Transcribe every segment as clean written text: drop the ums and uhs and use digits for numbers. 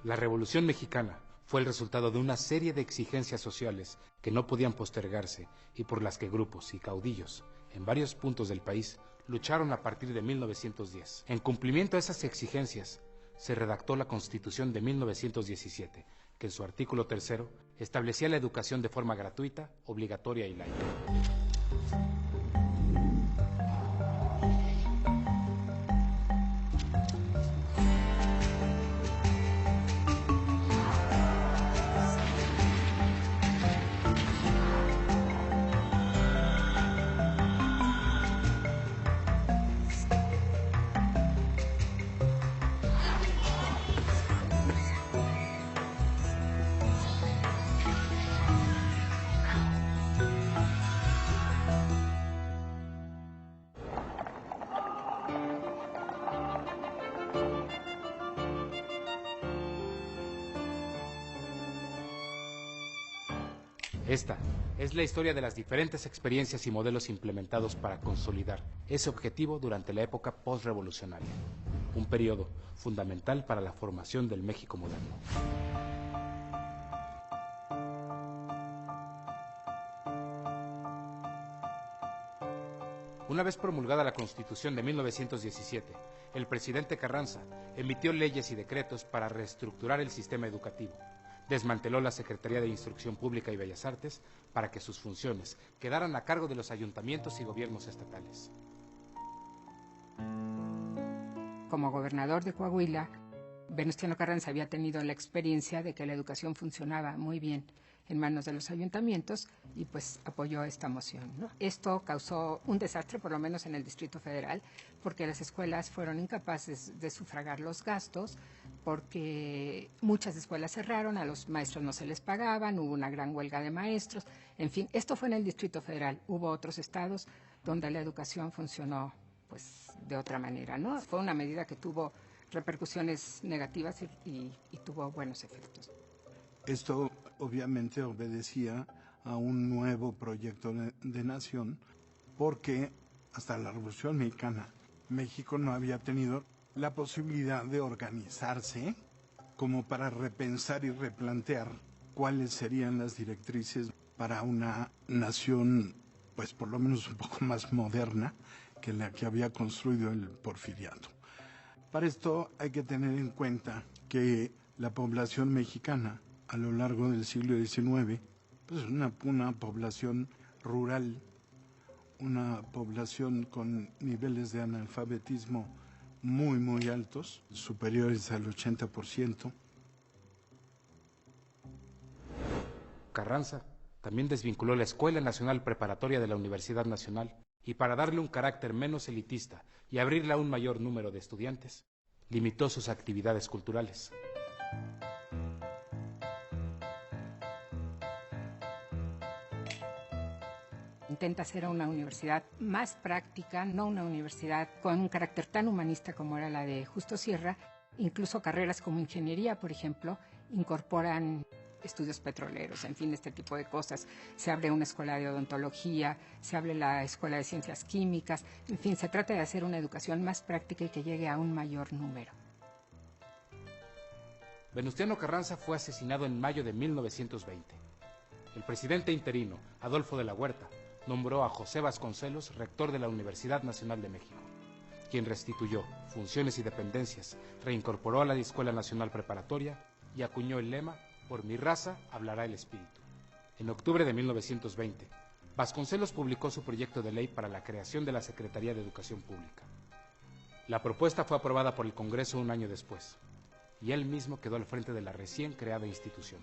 La Revolución Mexicana fue el resultado de una serie de exigencias sociales que no podían postergarse y por las que grupos y caudillos en varios puntos del país lucharon a partir de 1910. En cumplimiento a esas exigencias, se redactó la Constitución de 1917, que en su artículo 3 establecía la educación de forma gratuita, obligatoria y laica. Esta es la historia de las diferentes experiencias y modelos implementados para consolidar ese objetivo durante la época postrevolucionaria, un periodo fundamental para la formación del México moderno. Una vez promulgada la Constitución de 1917, el presidente Carranza emitió leyes y decretos para reestructurar el sistema educativo. Desmanteló la Secretaría de Instrucción Pública y Bellas Artes para que sus funciones quedaran a cargo de los ayuntamientos y gobiernos estatales. Como gobernador de Coahuila, Venustiano Carranza había tenido la experiencia de que la educación funcionaba muy bien en manos de los ayuntamientos y pues apoyó esta moción, ¿no? Esto causó un desastre, por lo menos en el Distrito Federal, porque las escuelas fueron incapaces de sufragar los gastos, porque muchas escuelas cerraron, a los maestros no se les pagaban, hubo una gran huelga de maestros, en fin, esto fue en el Distrito Federal. Hubo otros estados donde la educación funcionó pues de otra manera, ¿no? Fue una medida que tuvo repercusiones negativas y tuvo buenos efectos. Esto obviamente obedecía a un nuevo proyecto de nación, porque hasta la Revolución Mexicana México no había tenido la posibilidad de organizarse como para repensar y replantear cuáles serían las directrices para una nación, pues por lo menos un poco más moderna que la que había construido el Porfiriato. Para esto hay que tener en cuenta que la población mexicana a lo largo del siglo XIX, pues es una población rural, una población con niveles de analfabetismo muy altos, superiores al 80%. Carranza también desvinculó la Escuela Nacional Preparatoria de la Universidad Nacional y para darle un carácter menos elitista y abrirle a un mayor número de estudiantes, limitó sus actividades culturales. Intenta ser una universidad más práctica, no una universidad con un carácter tan humanista como era la de Justo Sierra. Incluso carreras como ingeniería, por ejemplo, incorporan estudios petroleros, en fin, este tipo de cosas. Se abre una escuela de odontología, se abre la escuela de ciencias químicas, en fin, se trata de hacer una educación más práctica y que llegue a un mayor número. Venustiano Carranza fue asesinado en mayo de 1920. El presidente interino, Adolfo de la Huerta, nombró a José Vasconcelos rector de la Universidad Nacional de México, quien restituyó funciones y dependencias, reincorporó a la Escuela Nacional Preparatoria y acuñó el lema "Por mi raza hablará el espíritu". En octubre de 1920, Vasconcelos publicó su proyecto de ley para la creación de la Secretaría de Educación Pública. La propuesta fue aprobada por el Congreso un año después, y él mismo quedó al frente de la recién creada institución.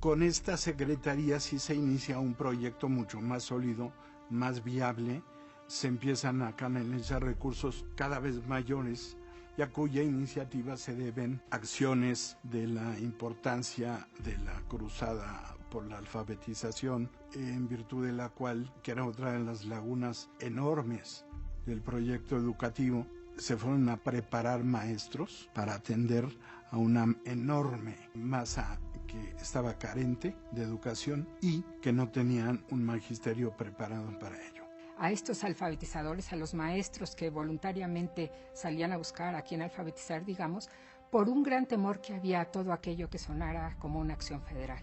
Con esta secretaría sí se inicia un proyecto mucho más sólido, más viable, se empiezan a canalizar recursos cada vez mayores y a cuya iniciativa se deben acciones de la importancia de la cruzada por la alfabetización, en virtud de la cual, que era otra de las lagunas enormes del proyecto educativo, se fueron a preparar maestros para atender a una enorme masa que estaba carente de educación y que no tenían un magisterio preparado para ello. a estos alfabetizadores, a los maestros que voluntariamente salían a buscar a quién alfabetizar, digamos, por un gran temor que había a todo aquello que sonara como una acción federal.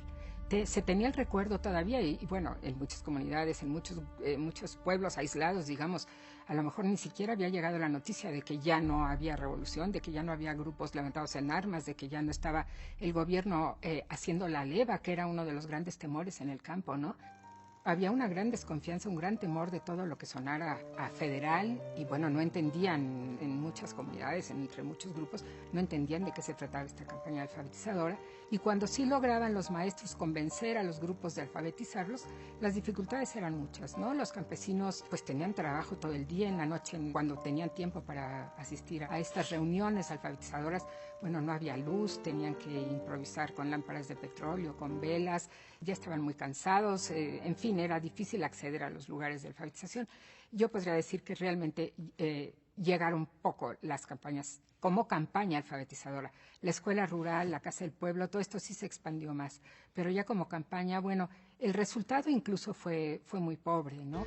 Se tenía el recuerdo todavía y bueno, en muchas comunidades, en muchos pueblos aislados, digamos, a lo mejor ni siquiera había llegado la noticia de que ya no había revolución, de que ya no había grupos levantados en armas, de que ya no estaba el gobierno haciendo la leva, que era uno de los grandes temores en el campo, ¿no? Había una gran desconfianza, un gran temor de todo lo que sonara a federal y bueno, no entendían en muchas comunidades, entre muchos grupos, no entendían de qué se trataba esta campaña alfabetizadora y cuando sí lograban los maestros convencer a los grupos de alfabetizarlos, las dificultades eran muchas, ¿no? Los campesinos pues tenían trabajo todo el día, en la noche cuando tenían tiempo para asistir a estas reuniones alfabetizadoras, bueno, no había luz, tenían que improvisar con lámparas de petróleo, con velas, ya estaban muy cansados, en fin, era difícil acceder a los lugares de alfabetización. Yo podría decir que realmente llegaron poco las campañas, como campaña alfabetizadora. La escuela rural, la casa del pueblo, todo esto sí se expandió más, pero ya como campaña, bueno, el resultado incluso fue muy pobre, ¿no?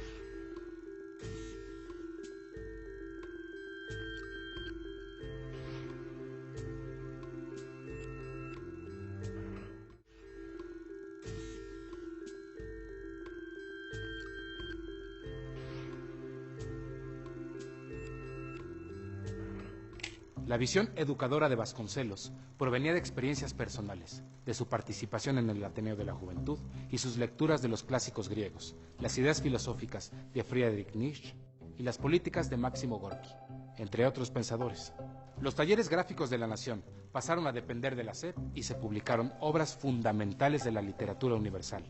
La visión educadora de Vasconcelos provenía de experiencias personales, de su participación en el Ateneo de la Juventud y sus lecturas de los clásicos griegos, las ideas filosóficas de Friedrich Nietzsche y las políticas de Máximo Gorki, entre otros pensadores. Los talleres gráficos de La Nación pasaron a depender de la SEP y se publicaron obras fundamentales de la literatura universal,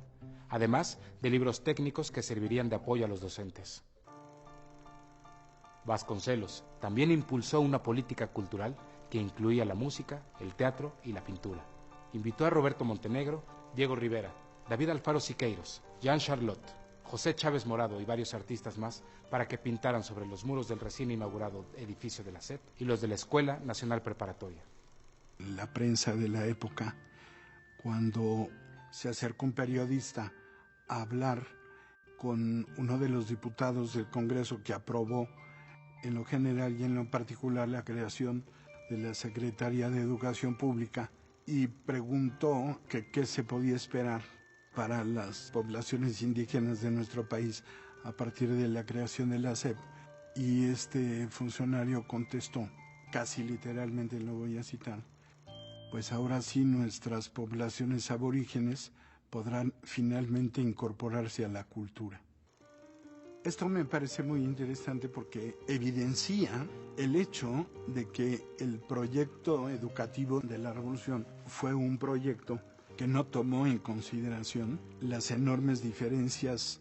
además de libros técnicos que servirían de apoyo a los docentes. Vasconcelos también impulsó una política cultural que incluía la música, el teatro y la pintura. Invitó a Roberto Montenegro, Diego Rivera, David Alfaro Siqueiros, Jean Charlotte, José Chávez Morado y varios artistas más para que pintaran sobre los muros del recién inaugurado edificio de la SEP y los de la Escuela Nacional Preparatoria. La prensa de la época, cuando se acercó un periodista a hablar con uno de los diputados del Congreso que aprobó en lo general y en lo particular la creación de la Secretaría de Educación Pública y preguntó que qué se podía esperar para las poblaciones indígenas de nuestro país a partir de la creación de la SEP. Y este funcionario contestó, casi literalmente lo voy a citar, pues ahora sí nuestras poblaciones aborígenes podrán finalmente incorporarse a la cultura. Esto me parece muy interesante porque evidencia el hecho de que el proyecto educativo de la Revolución fue un proyecto que no tomó en consideración las enormes diferencias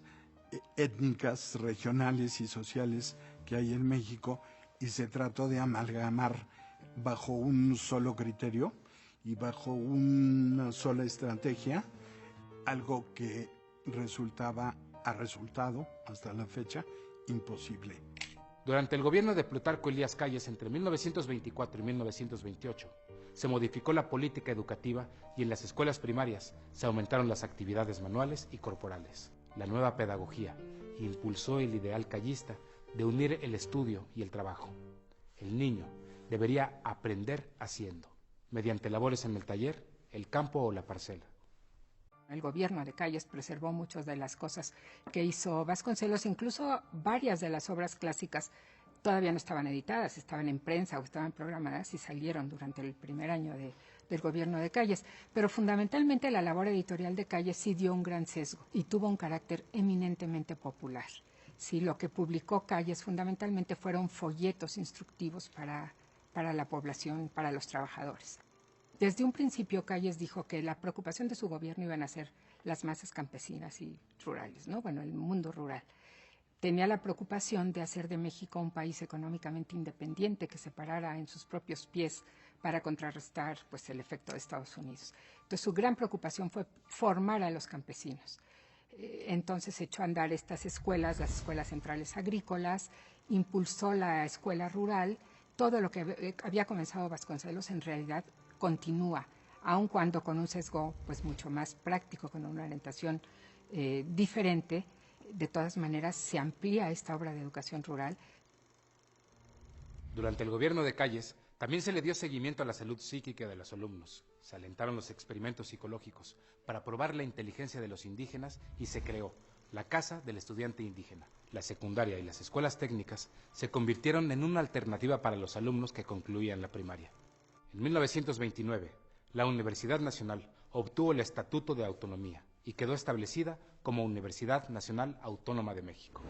étnicas, regionales y sociales que hay en México y se trató de amalgamar bajo un solo criterio y bajo una sola estrategia, algo que ha resultado, hasta la fecha, imposible. Durante el gobierno de Plutarco Elías Calles entre 1924 y 1928, se modificó la política educativa y en las escuelas primarias se aumentaron las actividades manuales y corporales. La nueva pedagogía impulsó el ideal callista de unir el estudio y el trabajo. El niño debería aprender haciendo, mediante labores en el taller, el campo o la parcela. El gobierno de Calles preservó muchas de las cosas que hizo Vasconcelos, incluso varias de las obras clásicas todavía no estaban editadas, estaban en prensa o estaban programadas y salieron durante el primer año del gobierno de Calles. Pero fundamentalmente la labor editorial de Calles sí dio un gran sesgo y tuvo un carácter eminentemente popular. Sí, lo que publicó Calles fundamentalmente fueron folletos instructivos para la población, para los trabajadores. Desde un principio, Calles dijo que la preocupación de su gobierno iban a ser las masas campesinas y rurales, ¿no? Bueno, el mundo rural. Tenía la preocupación de hacer de México un país económicamente independiente que se parara en sus propios pies para contrarrestar pues, el efecto de Estados Unidos. Entonces, su gran preocupación fue formar a los campesinos. Entonces, echó a andar estas escuelas, las escuelas centrales agrícolas, impulsó la escuela rural. Todo lo que había comenzado Vasconcelos en realidad continúa, aun cuando con un sesgo pues mucho más práctico, con una orientación diferente, de todas maneras se amplía esta obra de educación rural. Durante el gobierno de Calles, también se le dio seguimiento a la salud psíquica de los alumnos. Se alentaron los experimentos psicológicos para probar la inteligencia de los indígenas y se creó la Casa del Estudiante Indígena. La secundaria y las escuelas técnicas se convirtieron en una alternativa para los alumnos que concluían la primaria. En 1929, la Universidad Nacional obtuvo el Estatuto de Autonomía y quedó establecida como Universidad Nacional Autónoma de México.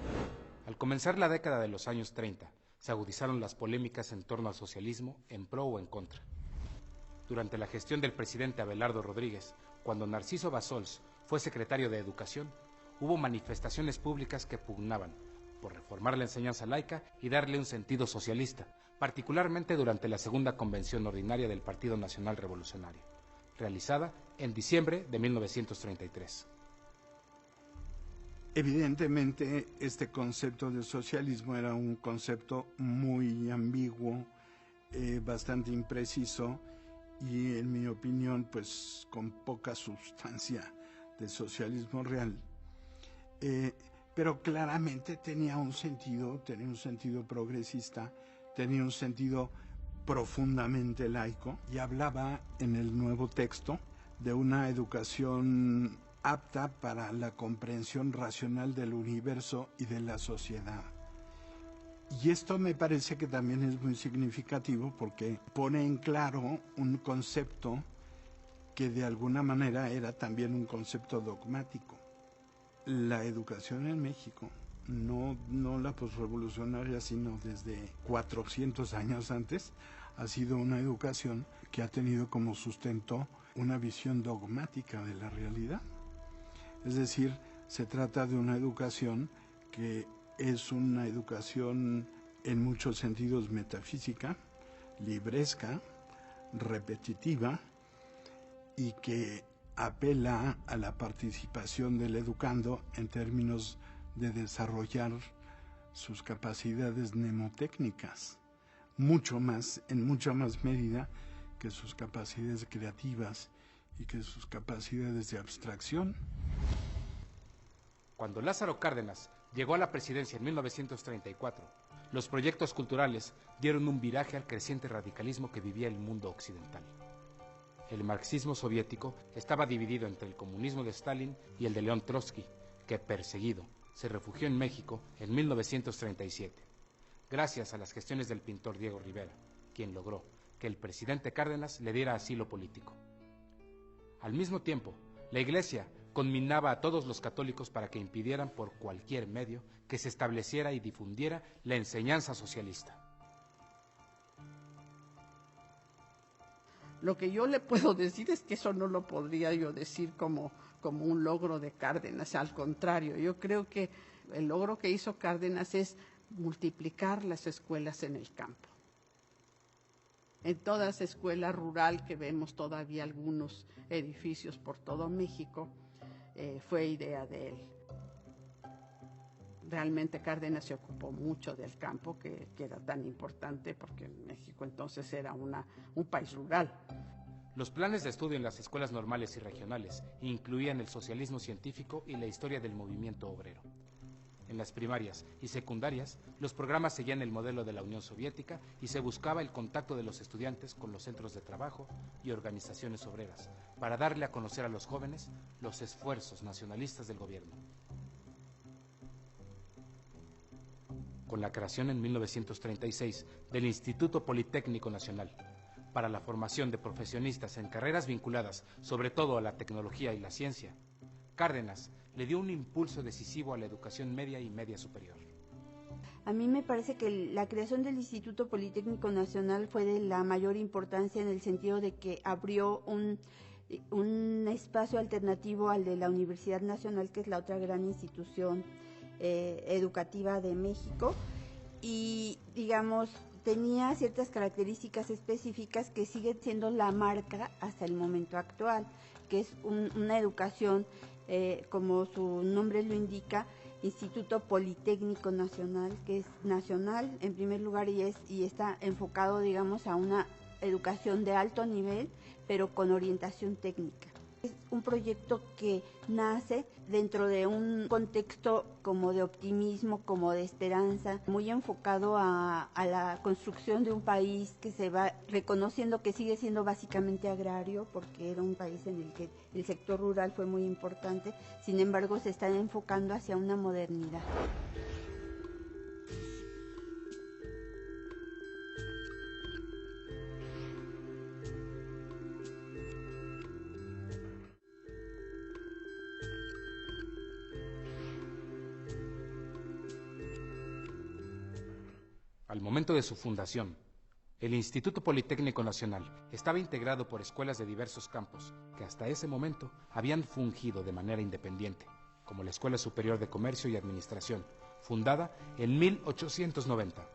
Al comenzar la década de los años 30, se agudizaron las polémicas en torno al socialismo en pro o en contra. Durante la gestión del presidente Abelardo Rodríguez, cuando Narciso Bassols fue secretario de Educación, hubo manifestaciones públicas que pugnaban por reformar la enseñanza laica y darle un sentido socialista, particularmente durante la segunda convención ordinaria del Partido Nacional Revolucionario, realizada en diciembre de 1933. Evidentemente, este concepto de socialismo era un concepto muy ambiguo, bastante impreciso y, en mi opinión, pues con poca sustancia de socialismo real. Pero claramente tenía un sentido progresista, tenía un sentido profundamente laico y hablaba en el nuevo texto de una educación apta para la comprensión racional del universo y de la sociedad. Y esto me parece que también es muy significativo porque pone en claro un concepto que de alguna manera era también un concepto dogmático. La educación en México, no la posrevolucionaria, sino desde 400 años antes, ha sido una educación que ha tenido como sustento una visión dogmática de la realidad. Es decir, se trata de una educación que es una educación en muchos sentidos metafísica, libresca, repetitiva y que apela a la participación del educando en términos de desarrollar sus capacidades mnemotécnicas, en mucha más medida que sus capacidades creativas y que sus capacidades de abstracción. Cuando Lázaro Cárdenas llegó a la presidencia en 1934, los proyectos culturales dieron un viraje al creciente radicalismo que vivía el mundo occidental. El marxismo soviético estaba dividido entre el comunismo de Stalin y el de León Trotsky, que, perseguido, se refugió en México en 1937, gracias a las gestiones del pintor Diego Rivera, quien logró que el presidente Cárdenas le diera asilo político. Al mismo tiempo, la Iglesia conminaba a todos los católicos para que impidieran por cualquier medio que se estableciera y difundiera la enseñanza socialista. Lo que yo le puedo decir es que eso no lo podría yo decir como un logro de Cárdenas. Al contrario, yo creo que el logro que hizo Cárdenas es multiplicar las escuelas en el campo. En toda esa escuela rural que vemos todavía algunos edificios por todo México, fue idea de él. Realmente Cárdenas se ocupó mucho del campo, que era tan importante porque México entonces era un país rural. Los planes de estudio en las escuelas normales y regionales incluían el socialismo científico y la historia del movimiento obrero. En las primarias y secundarias, los programas seguían el modelo de la Unión Soviética y se buscaba el contacto de los estudiantes con los centros de trabajo y organizaciones obreras para darle a conocer a los jóvenes los esfuerzos nacionalistas del gobierno. Con la creación en 1936 del Instituto Politécnico Nacional para la formación de profesionistas en carreras vinculadas sobre todo a la tecnología y la ciencia, Cárdenas le dio un impulso decisivo a la educación media y media superior. A mí me parece que la creación del Instituto Politécnico Nacional fue de la mayor importancia en el sentido de que abrió un espacio alternativo al de la Universidad Nacional, que es la otra gran institución educativa de México, y digamos tenía ciertas características específicas que siguen siendo la marca hasta el momento actual, que es una educación, como su nombre lo indica, Instituto Politécnico Nacional, que es nacional en primer lugar y está enfocado, digamos, a una educación de alto nivel, pero con orientación técnica. Es un proyecto que nace dentro de un contexto como de optimismo, como de esperanza, muy enfocado a la construcción de un país que se va reconociendo que sigue siendo básicamente agrario, porque era un país en el que el sector rural fue muy importante, sin embargo se está enfocando hacia una modernidad. Al momento de su fundación, el Instituto Politécnico Nacional estaba integrado por escuelas de diversos campos que hasta ese momento habían fungido de manera independiente, como la Escuela Superior de Comercio y Administración, fundada en 1890,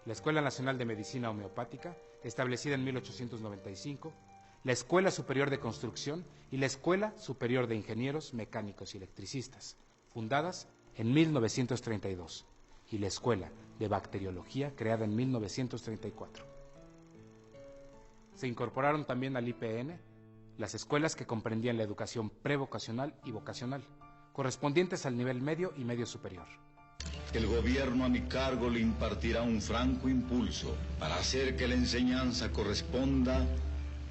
la Escuela Nacional de Medicina Homeopática, establecida en 1895, la Escuela Superior de Construcción y la Escuela Superior de Ingenieros Mecánicos y Electricistas, fundadas en 1932, y la Escuela de Bacteriología, creada en 1934. Se incorporaron también al IPN las escuelas que comprendían la educación prevocacional y vocacional, correspondientes al nivel medio y medio superior. El gobierno a mi cargo le impartirá un franco impulso para hacer que la enseñanza corresponda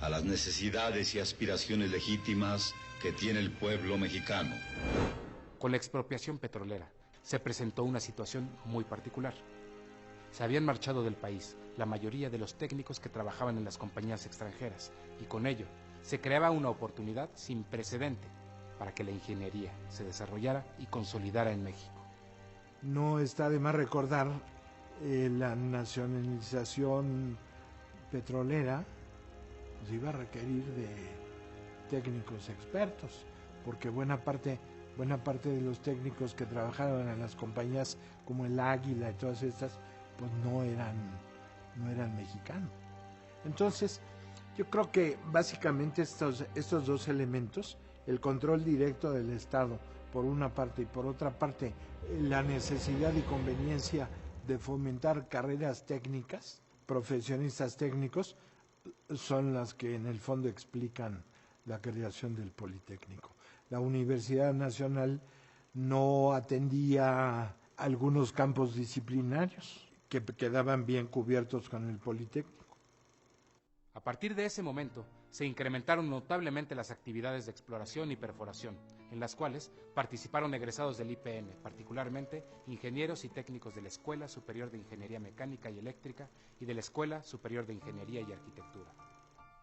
a las necesidades y aspiraciones legítimas que tiene el pueblo mexicano. Con la expropiación petrolera se presentó una situación muy particular. Se habían marchado del país la mayoría de los técnicos que trabajaban en las compañías extranjeras y con ello se creaba una oportunidad sin precedente para que la ingeniería se desarrollara y consolidara en México. No está de más recordar la nacionalización petrolera pues iba a requerir de técnicos expertos, porque buena parte de los técnicos que trabajaban en las compañías como el Águila y todas estas, pues no eran mexicanos. Entonces, yo creo que básicamente estos dos elementos, el control directo del Estado por una parte y por otra parte la necesidad y conveniencia de fomentar carreras técnicas, profesionistas técnicos, son las que en el fondo explican la creación del Politécnico. La Universidad Nacional no atendía algunos campos disciplinarios que quedaban bien cubiertos con el Politécnico. A partir de ese momento, se incrementaron notablemente las actividades de exploración y perforación, en las cuales participaron egresados del IPN, particularmente ingenieros y técnicos de la Escuela Superior de Ingeniería Mecánica y Eléctrica y de la Escuela Superior de Ingeniería y Arquitectura.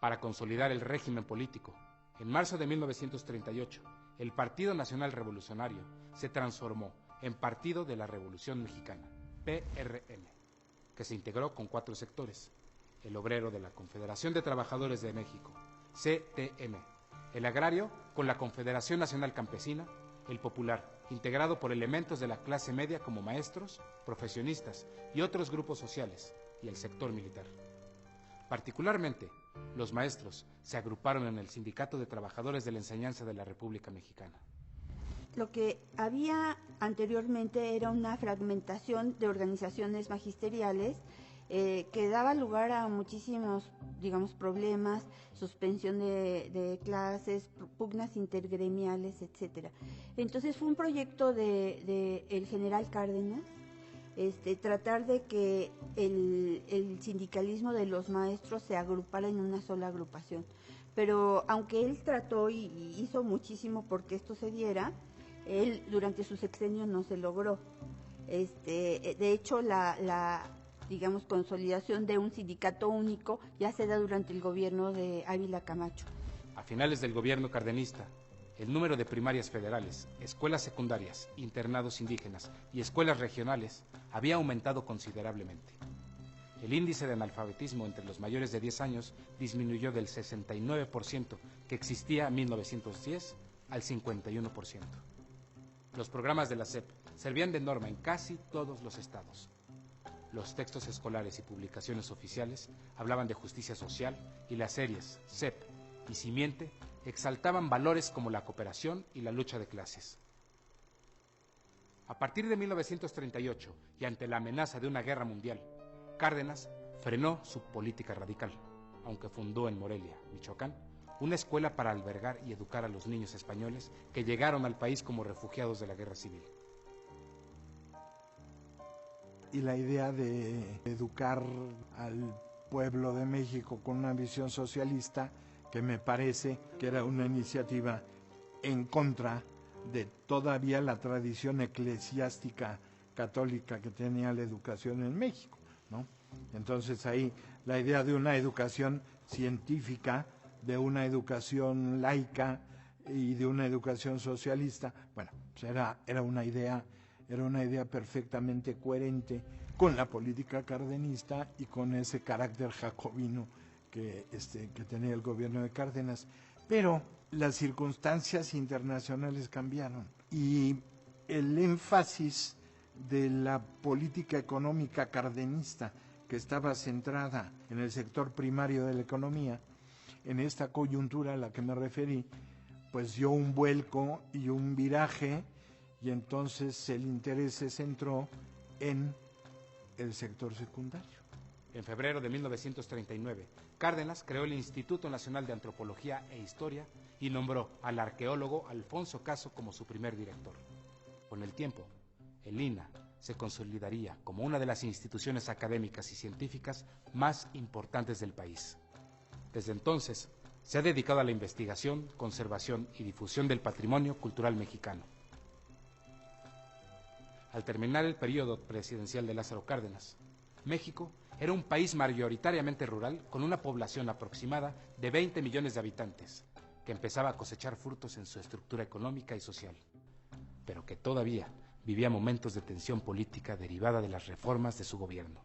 Para consolidar el régimen político, en marzo de 1938, el Partido Nacional Revolucionario se transformó en Partido de la Revolución Mexicana, PRM, que se integró con 4 sectores: el obrero de la Confederación de Trabajadores de México, CTM, el agrario con la Confederación Nacional Campesina, el popular, integrado por elementos de la clase media como maestros, profesionistas y otros grupos sociales, y el sector militar. Particularmente, los maestros se agruparon en el Sindicato de Trabajadores de la Enseñanza de la República Mexicana. Lo que había anteriormente era una fragmentación de organizaciones magisteriales que daba lugar a muchísimos, problemas, suspensión de clases, pugnas intergremiales, etcétera. Entonces fue un proyecto de el general Cárdenas, tratar de que el sindicalismo de los maestros se agrupara en una sola agrupación. Pero aunque él trató y hizo muchísimo porque esto se diera, él durante su sexenio no se logró. De hecho, la consolidación de un sindicato único ya se da durante el gobierno de Ávila Camacho. A finales del gobierno cardenista, el número de primarias federales, escuelas secundarias, internados indígenas y escuelas regionales había aumentado considerablemente. El índice de analfabetismo entre los mayores de 10 años disminuyó del 69% que existía en 1910 al 51%. Los programas de la SEP servían de norma en casi todos los estados. Los textos escolares y publicaciones oficiales hablaban de justicia social y las series SEP y Simiente exaltaban valores como la cooperación y la lucha de clases. A partir de 1938 y ante la amenaza de una guerra mundial, Cárdenas frenó su política radical, aunque fundó en Morelia, Michoacán, una escuela para albergar y educar a los niños españoles que llegaron al país como refugiados de la Guerra Civil. Y la idea de educar al pueblo de México con una visión socialista, que me parece que era una iniciativa en contra de todavía la tradición eclesiástica católica que tenía la educación en México, ¿no? Entonces ahí la idea de una educación científica, de una educación laica y de una educación socialista, bueno, pues era una idea perfectamente coherente con la política cardenista y con ese carácter jacobino que tenía el gobierno de Cárdenas. Pero las circunstancias internacionales cambiaron y el énfasis de la política económica cardenista, que estaba centrada en el sector primario de la economía, en esta coyuntura a la que me referí, pues dio un vuelco y un viraje, y entonces el interés se centró en el sector secundario. En febrero de 1939, Cárdenas creó el Instituto Nacional de Antropología e Historia y nombró al arqueólogo Alfonso Caso como su primer director. Con el tiempo, el INAH se consolidaría como una de las instituciones académicas y científicas más importantes del país. Desde entonces, se ha dedicado a la investigación, conservación y difusión del patrimonio cultural mexicano. Al terminar el periodo presidencial de Lázaro Cárdenas, México era un país mayoritariamente rural con una población aproximada de 20 millones de habitantes, que empezaba a cosechar frutos en su estructura económica y social, pero que todavía vivía momentos de tensión política derivada de las reformas de su gobierno.